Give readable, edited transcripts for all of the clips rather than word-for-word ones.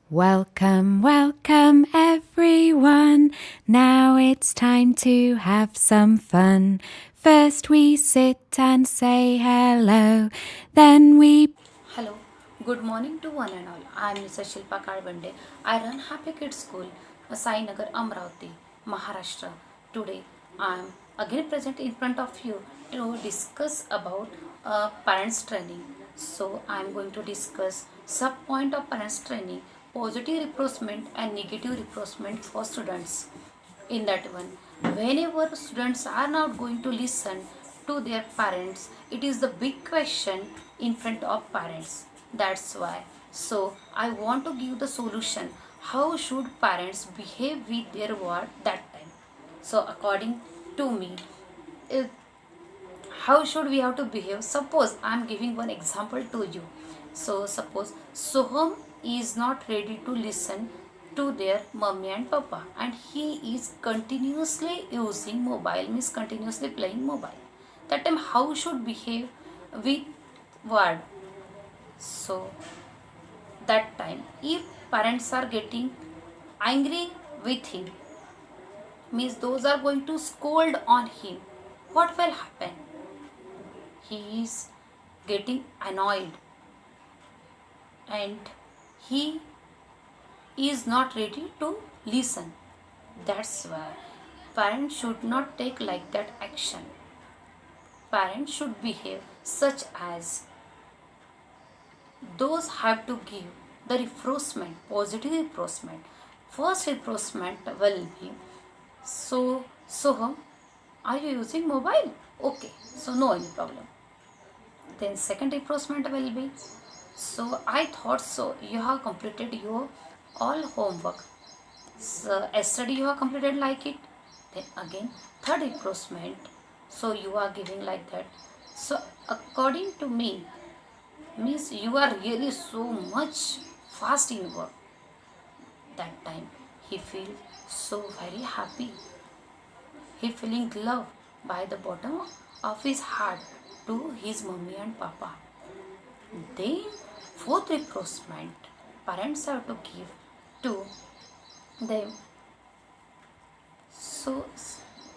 Welcome, welcome everyone. Now it's time to have some fun. First we sit and say hello, then we. Hello, good morning to one and all. I am Mrs. Shilpa Kalbande. I run Happy Kids School, Sai Nagar, Amravati, Maharashtra. Today, I am again present in front of you to discuss about parents training. So, I am going to discuss sub point of parents training, positive reinforcement and negative reinforcement for students. In that one, whenever students are not going to listen to their parents, it is the big question in front of parents. That's why, so I want to give the solution, how should parents behave with their word that time. So according to me, uh, how should we have to behave? Suppose I am giving one example to you. So suppose Soham is not ready to listen to their mummy and papa, and he is continuously using mobile, means continuously playing mobile. That time how should behave with word? So that time, if parents are getting angry with him, means those are going to scold on him, what will happen? He is getting annoyed and he is not ready to listen. That's why parents should not take like that action. Parents should behave such as those have to give the reinforcement, positive reinforcement. First reinforcement will be, so Soham, are you using mobile? Okay, so no any problem. Then second reinforcement will be, so I thought so. You have completed your all homework. So yesterday you have completed like it. Then again third reinforcement. So you are giving like that. So according to me, means you are really so much fast in work. That time he feel so very happy. He feeling love by the bottom of his heart to his mummy and papa. Then, fourth reinforcement, parents have to give to them. So,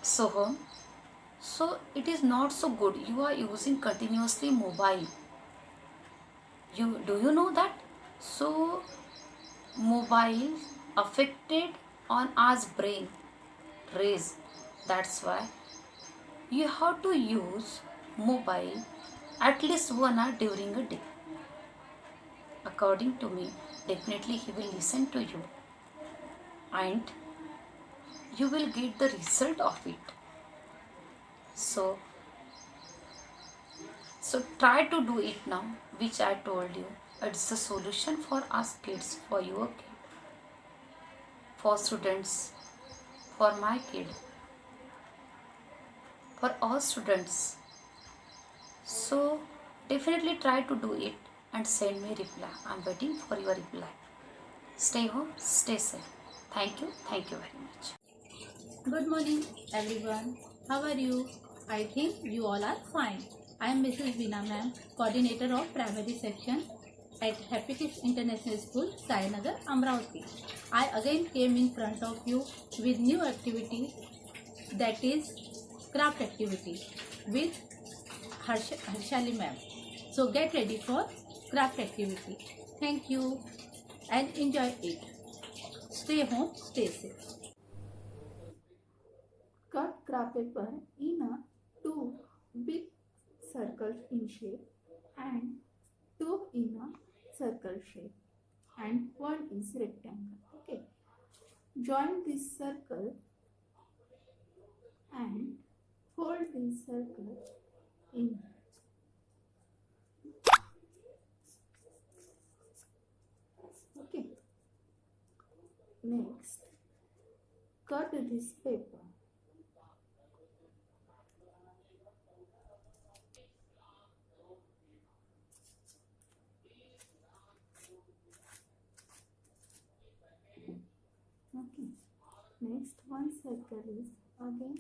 so, so it is not so good. You are using continuously mobile. You know that? So, mobile affected on our brain rays. That's why you have to use mobile at least 1 hour during a day. According to me, definitely he will listen to you and you will get the result of it. So so try to do it now, which I told you. It's the solution for us kids, for your kid, for students, for my kid, for all students. So definitely try to do it and send me reply. I'm waiting for your reply. Stay home, stay safe. Thank you very much. Good morning, everyone. How are you? I think you all are fine. I am Mrs. Veena Ma'am, coordinator of primary section at Happy Kids International School, Sainagar, Amravati. I again came in front of you with new activity, that is craft activity with Harshali Ma'am. So get ready for craft activity. Thank you and enjoy it. Stay home, stay safe. Cut craft paper in a two big circles in shape and two in a circle shape and one is rectangle. Okay. Join this circle and fold this circle in. Okay. Next, cut this paper. Okay. Next, one circle is again.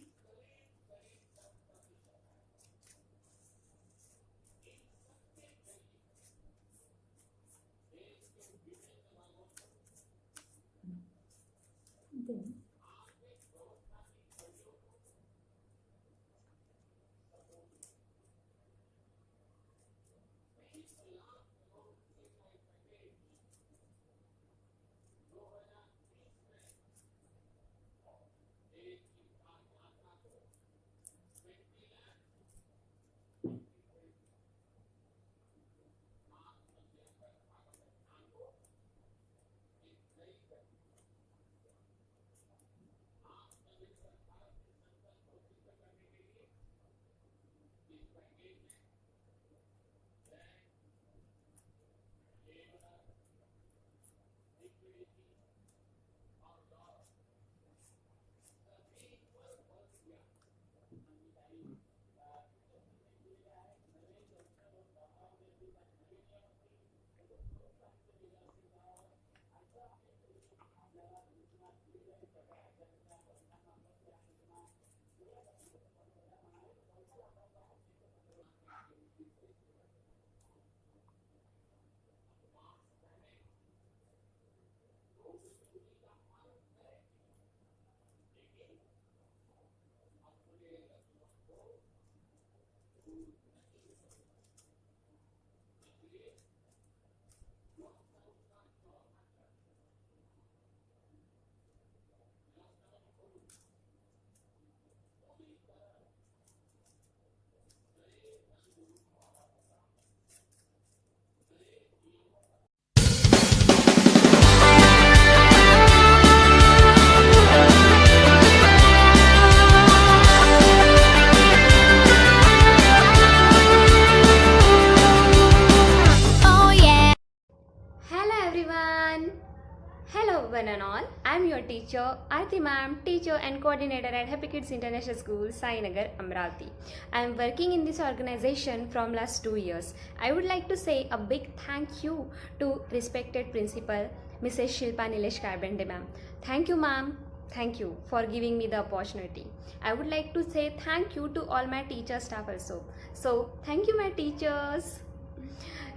Hello one and all, I am your teacher, Aarti ma'am, teacher and coordinator at Happy Kids International School, Sainagar, Amravati. I am working in this organization from last 2 years. I would like to say a big thank you to respected principal, Mrs. Shilpa Nilesh Karbande ma'am. Thank you ma'am. Thank you for giving me the opportunity. I would like to say thank you to all my teacher staff also. So, thank you my teachers.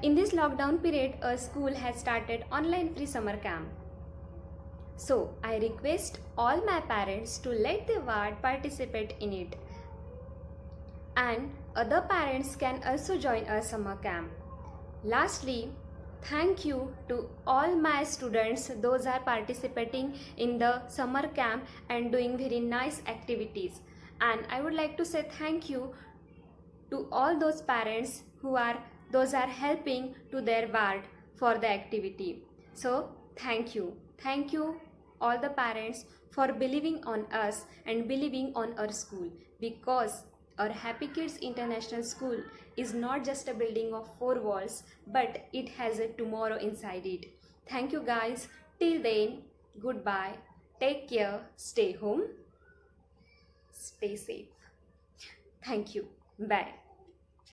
In this lockdown period, a school has started online free summer camp. So, I request all my parents to let their ward participate in it. And other parents can also join a summer camp. Lastly, thank you to all my students those are participating in the summer camp and doing very nice activities. And I would like to say thank you to all those parents who are helping to their ward for the activity. So thank you all the parents for believing on us and believing on our school, because our Happy Kids International School is not just a building of 4 walls, but it has a tomorrow inside it. Thank you guys. Till then, goodbye. Take care. Stay home. Stay safe. Thank you. Bye.